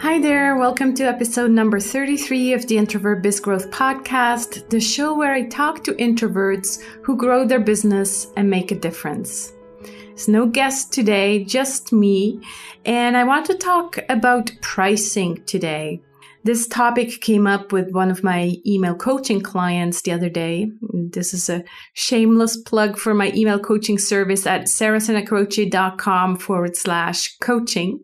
Hi there, welcome to episode number 33 of the Introvert Biz Growth Podcast, the show where I talk to introverts who grow their business and make a difference. There's no guest today, just me, and I want to talk about pricing today. This topic came up with one of my email coaching clients the other day. This is a shameless plug for my email coaching service at santacroce.com/coaching.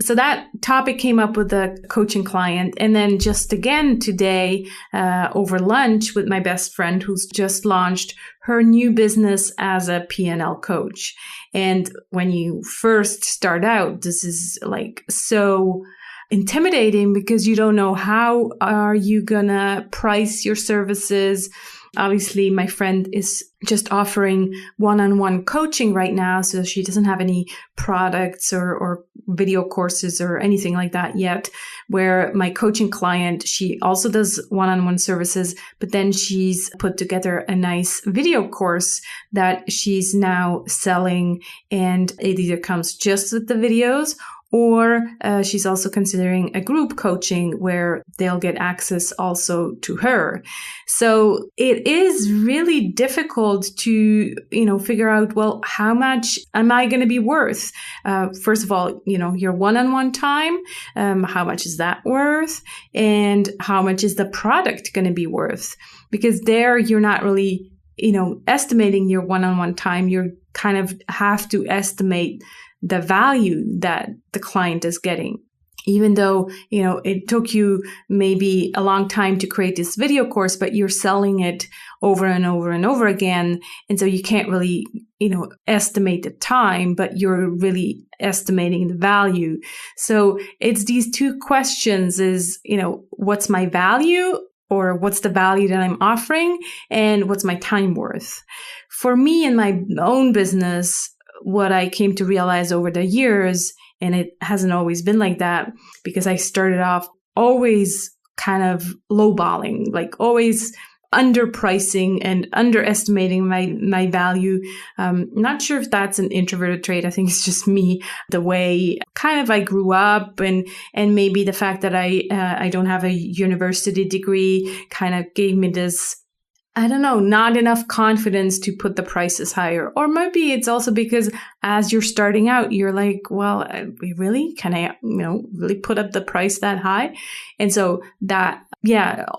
So that topic came up with a coaching client. And then just again today, over lunch with my best friend who's just launched her new business as a P&L coach. And when you first start out, this is like so intimidating because you don't know how are you gonna price your services. Obviously, my friend is just offering one-on-one coaching right now, so she doesn't have any products or video courses or anything like that yet, where my coaching client, she also does one-on-one services, but then she's put together a nice video course that she's now selling, and it either comes just with the videos or she's also considering a group coaching where they'll get access also to her. So it is really difficult to, figure out, well, how much am I going to be worth? First of all, your one-on-one time, how much is that worth? And how much is the product going to be worth? Because there you're not really, estimating your one-on-one time. You kind of have to estimate the value that the client is getting. Even though, it took you maybe a long time to create this video course, but you're selling it over and over and over again. And so you can't really, estimate the time, but you're really estimating the value. So it's these two questions is, what's my value? Or what's the value that I'm offering? And what's my time worth? For me in my own business, what I came to realize over the years, and it hasn't always been like that because I started off always kind of lowballing, like always underpricing and underestimating my value. Not sure if that's an introverted trait. I think it's just me, the way kind of I grew up and maybe the fact that I don't have a university degree kind of gave me this, I don't know, not enough confidence to put the prices higher. Or maybe it's also because as you're starting out, you're like, well, really? Can I, really put up the price that high? And so that,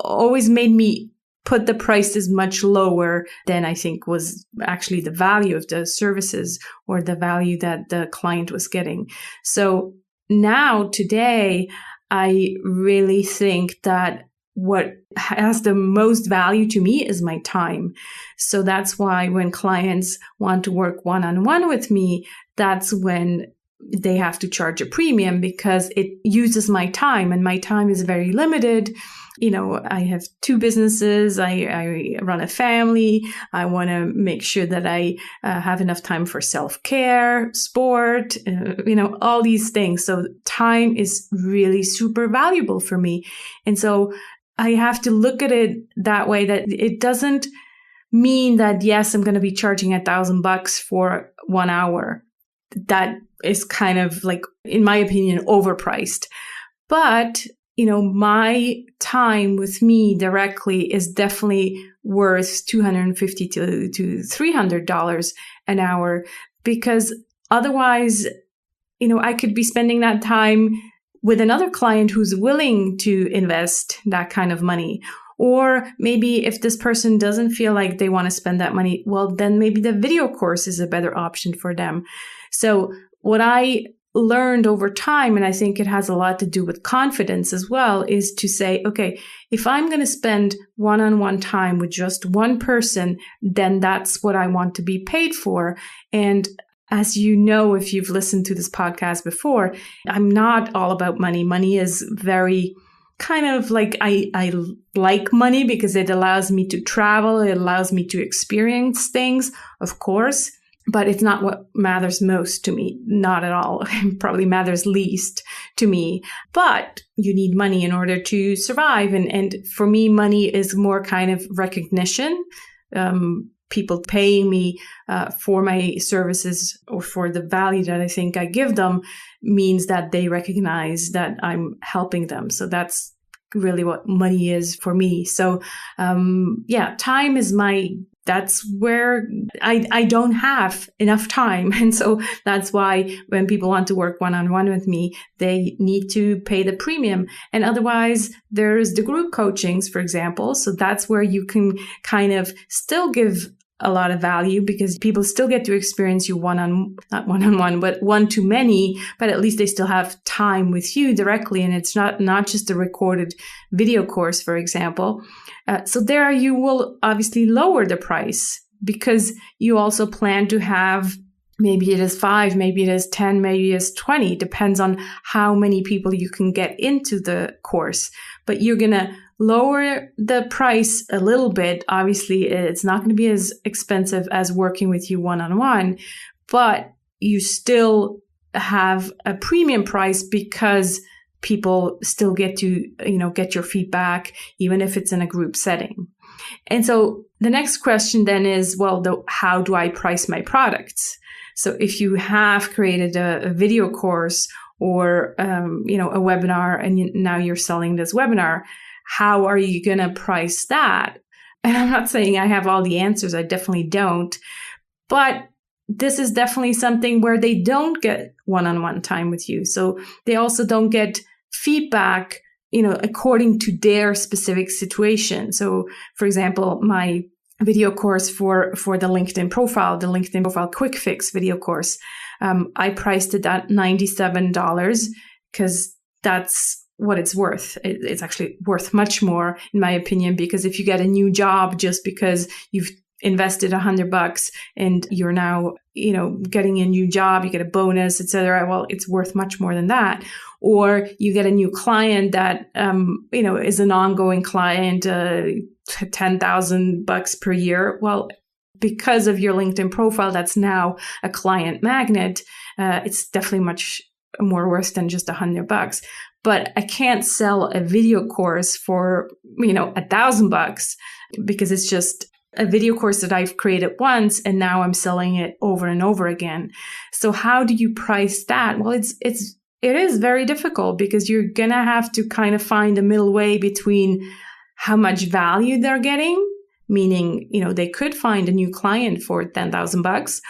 always made me put the prices much lower than I think was actually the value of the services or the value that the client was getting. So now today, I really think that what has the most value to me is my time. So that's why when clients want to work one-on-one with me, that's when they have to charge a premium because it uses my time and my time is very limited. I have two businesses. I run a family. I want to make sure that I have enough time for self-care, sport, all these things. So time is really super valuable for me. And so I have to look at it that way, that it doesn't mean that, yes, I'm going to be charging $1,000 for 1 hour. That is kind of like, in my opinion, overpriced. But, my time with me directly is definitely worth $250 to $300 an hour, because otherwise, I could be spending that time with another client who's willing to invest that kind of money. Or maybe if this person doesn't feel like they want to spend that money, well, then maybe the video course is a better option for them. So what I learned over time, and I think it has a lot to do with confidence as well, is to say, okay, if I'm going to spend one-on-one time with just one person, then that's what I want to be paid for. And as you know, if you've listened to this podcast before, I'm not all about money. Money is very kind of like, I like money because it allows me to travel. It allows me to experience things, of course, but it's not what matters most to me. Not at all. It probably matters least to me. But you need money in order to survive. And for me, money is more kind of recognition. people paying me for my services or for the value that I think I give them means that they recognize that I'm helping them. So that's really what money is for me. So, time is that's where I don't have enough time. And so that's why when people want to work one-on-one with me, they need to pay the premium. And otherwise, there's the group coachings, for example. So that's where you can kind of still give a lot of value because people still get to experience you not one-on-one, but one-to-many, but at least they still have time with you directly. And it's not just a recorded video course, for example. So there you will obviously lower the price because you also plan to have, maybe it is 5, maybe it is 10, maybe it is 20, depends on how many people you can get into the course. But you're going to lower the price a little bit. Obviously, it's not going to be as expensive as working with you one-on-one, but you still have a premium price because people still get to, get your feedback, even if it's in a group setting. And so the next question then is, how do I price my products? So if you have created a video course or, a webinar and now you're selling this webinar, how are you going to price that? And I'm not saying I have all the answers. I definitely don't. But this is definitely something where they don't get one-on-one time with you. So they also don't get feedback, according to their specific situation. So, for example, my video course for the LinkedIn profile quick fix video course, I priced it at $97 because that's what it's worth. It's actually worth much more, in my opinion, because if you get a new job just because you've invested $100 and you're now, getting a new job, you get a bonus, etc. Well, it's worth much more than that. Or you get a new client that, is an ongoing client, $10,000 per year. Well, because of your LinkedIn profile, that's now a client magnet. It's definitely much more worth than just $100. But I can't sell a video course for, $1,000 because it's just a video course that I've created once and now I'm selling it over and over again. So how do you price that? Well, it is very difficult because you're going to have to kind of find a middle way between how much value they're getting, meaning, they could find a new client for $10,000,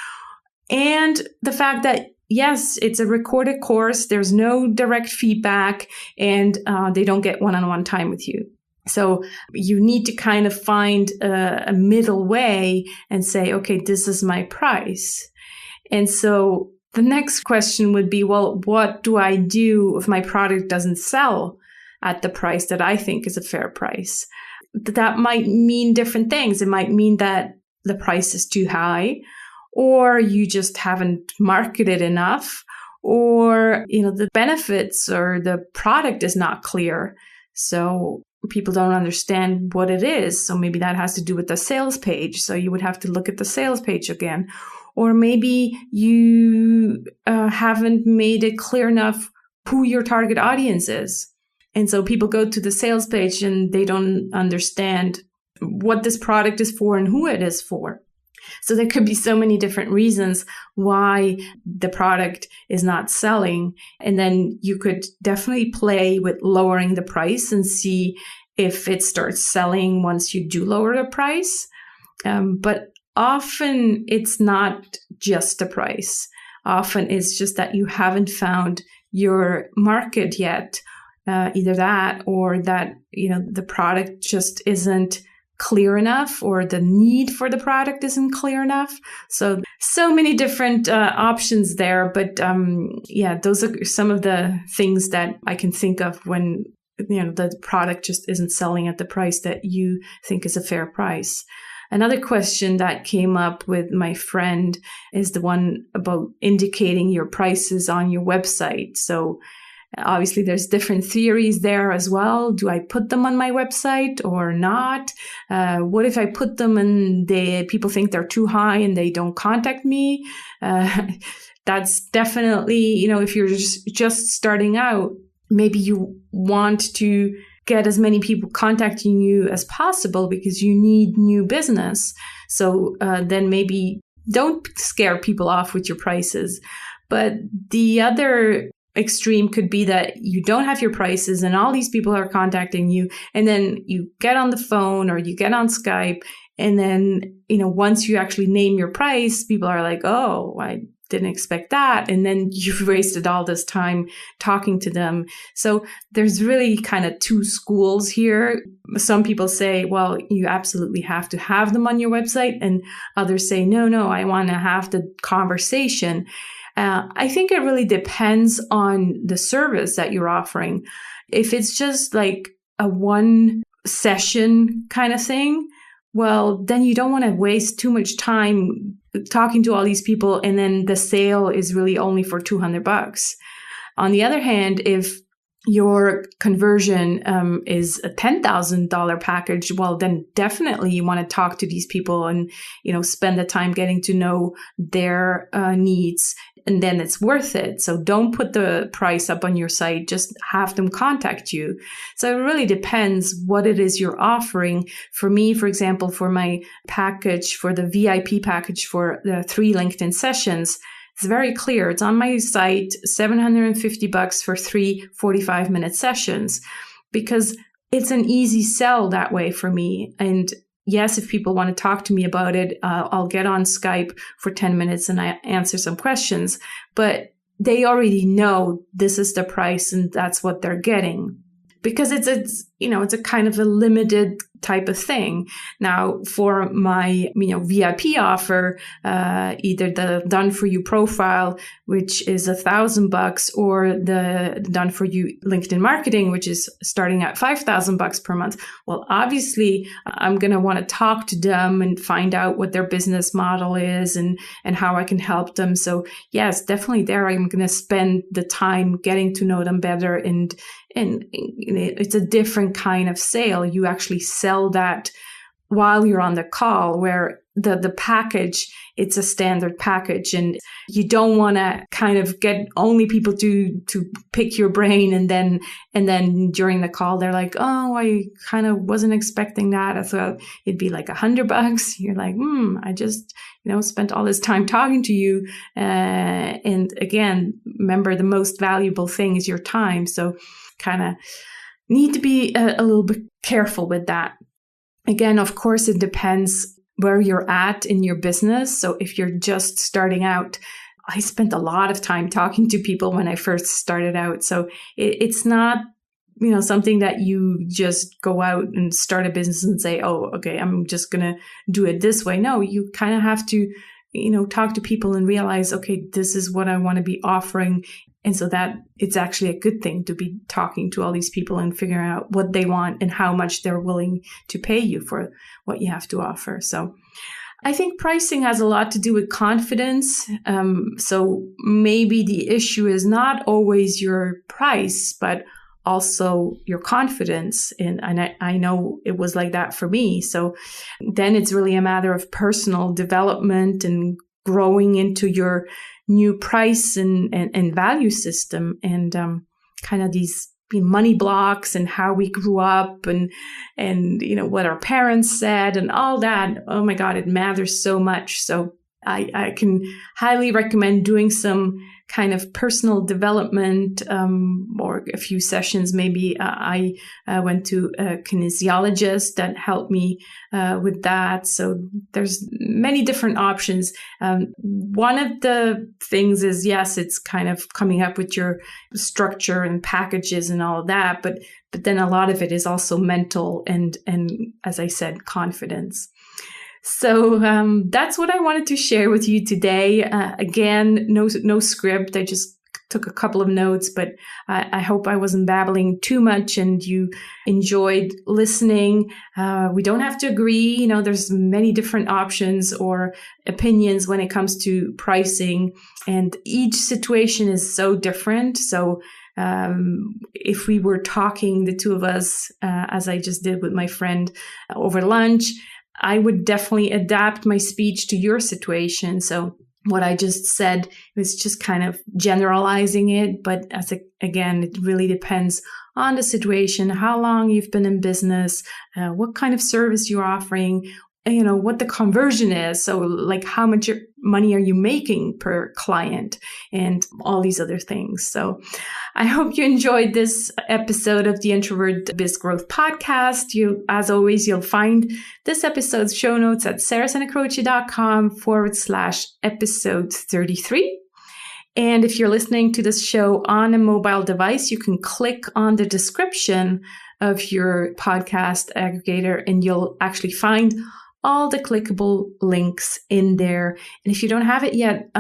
and the fact that yes, it's a recorded course. There's no direct feedback and they don't get one-on-one time with you. So you need to kind of find a middle way and say, okay, this is my price. And so the next question would be, well, what do I do if my product doesn't sell at the price that I think is a fair price? That might mean different things. It might mean that the price is too high, or you just haven't marketed enough, or, the benefits or the product is not clear. So people don't understand what it is. So maybe that has to do with the sales page. So you would have to look at the sales page again. Or maybe you haven't made it clear enough who your target audience is. And so people go to the sales page and they don't understand what this product is for and who it is for. So there could be so many different reasons why the product is not selling. And then you could definitely play with lowering the price and see if it starts selling once you do lower the price. But often it's not just the price. Often it's just that you haven't found your market yet. Either that or that, the product just isn't clear enough, or the need for the product isn't clear enough. So many different options there. But those are some of the things that I can think of when, the product just isn't selling at the price that you think is a fair price. Another question that came up with my friend is the one about indicating your prices on your website. So obviously, there's different theories there as well. Do I put them on my website or not? What if I put them and people think they're too high and they don't contact me? That's definitely, if you're just starting out, maybe you want to get as many people contacting you as possible because you need new business. So then maybe don't scare people off with your prices. But the other extreme could be that you don't have your prices and all these people are contacting you, and then you get on the phone or you get on Skype, and then, once you actually name your price, people are like, oh, I didn't expect that. And then you've wasted all this time talking to them. So there's really kind of two schools here. Some people say, well, you absolutely have to have them on your website. And others say, no, I want to have the conversation. I think it really depends on the service that you're offering. If it's just like a one session kind of thing, well, then you don't want to waste too much time talking to all these people, and then the sale is really only for $200. On the other hand, if your conversion is a $10,000 package, well, then definitely you want to talk to these people and, spend the time getting to know their needs, and then it's worth it. So don't put the price up on your site, just have them contact you. So it really depends what it is you're offering. For me, for example, for my package, for the VIP package for the 3 LinkedIn sessions, it's very clear. It's on my site, $750 for 3 45-minute sessions, because it's an easy sell that way for me. And yes, if people want to talk to me about it, I'll get on Skype for 10 minutes and I answer some questions, but they already know this is the price and that's what they're getting, because it's a kind of a limited type of thing. Now, for my VIP offer, either the done for you profile, which is $1,000, or the done for you LinkedIn marketing, which is starting at $5,000 per month. Well, obviously, I'm going to want to talk to them and find out what their business model is and how I can help them. So yes, definitely there I'm going to spend the time getting to know them better, and it's a different kind of sale. You actually sell that while you're on the call, where the package, it's a standard package, and you don't want to kind of get only people to pick your brain, and then during the call they're like, oh, I kind of wasn't expecting that. I thought it'd be like $100. You're like, I just spent all this time talking to you, and again, remember, the most valuable thing is your time. So kind of need to be a little bit careful with that. Again, of course, it depends where you're at in your business. So if you're just starting out, I spent a lot of time talking to people when I first started out. So it's not, something that you just go out and start a business and say, oh, okay, I'm just going to do it this way. No, you kind of have to, talk to people and realize, okay, this is what I want to be offering. And so that it's actually a good thing to be talking to all these people and figuring out what they want and how much they're willing to pay you for what you have to offer. So I think pricing has a lot to do with confidence. So maybe the issue is not always your price, but also your confidence. And I know it was like that for me. So then it's really a matter of personal development and growing into your new price and value system, and kind of these money blocks and how we grew up and what our parents said and all that. Oh my God, it matters so much. So I can highly recommend doing some kind of personal development, or a few sessions. Maybe I went to a kinesiologist that helped me with that. So there's many different options. One of the things is, yes, it's kind of coming up with your structure and packages and all of that, but then a lot of it is also mental and as I said, confidence. So that's what I wanted to share with you today. Again, no script. I just took a couple of notes, but I hope I wasn't babbling too much and you enjoyed listening. We don't have to agree. There's many different options or opinions when it comes to pricing, and each situation is so different. So if we were talking, the two of us, as I just did with my friend over lunch, I would definitely adapt my speech to your situation. So what I just said was just kind of generalizing it. But again, it really depends on the situation, how long you've been in business, what kind of service you're offering, what the conversion is. So like how much money are you making per client and all these other things. So I hope you enjoyed this episode of the Introvert Biz Growth Podcast. As always, you'll find this episode's show notes at sarasantacroce.com/episode 33. And if you're listening to this show on a mobile device, you can click on the description of your podcast aggregator and you'll actually find all the clickable links in there. And if you don't have it yet,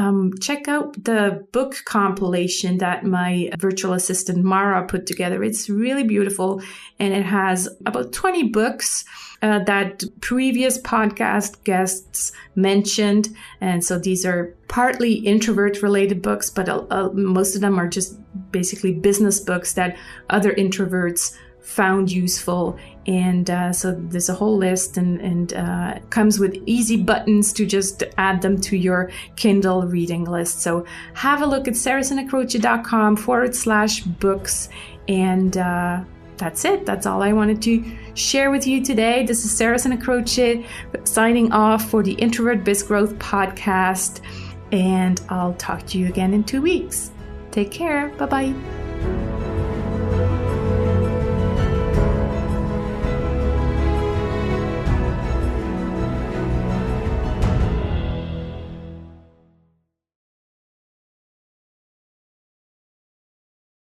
check out the book compilation that my virtual assistant Mara put together. It's really beautiful, and it has about 20 books that previous podcast guests mentioned. And so these are partly introvert related books, but most of them are just basically business books that other introverts found useful. And so there's a whole list and comes with easy buttons to just add them to your Kindle reading list. So have a look at sarasantacroce.com/books. And that's it. That's all I wanted to share with you today. This is Sara Santacroce signing off for the Introvert Biz Growth Podcast. And I'll talk to you again in 2 weeks. Take care. Bye-bye.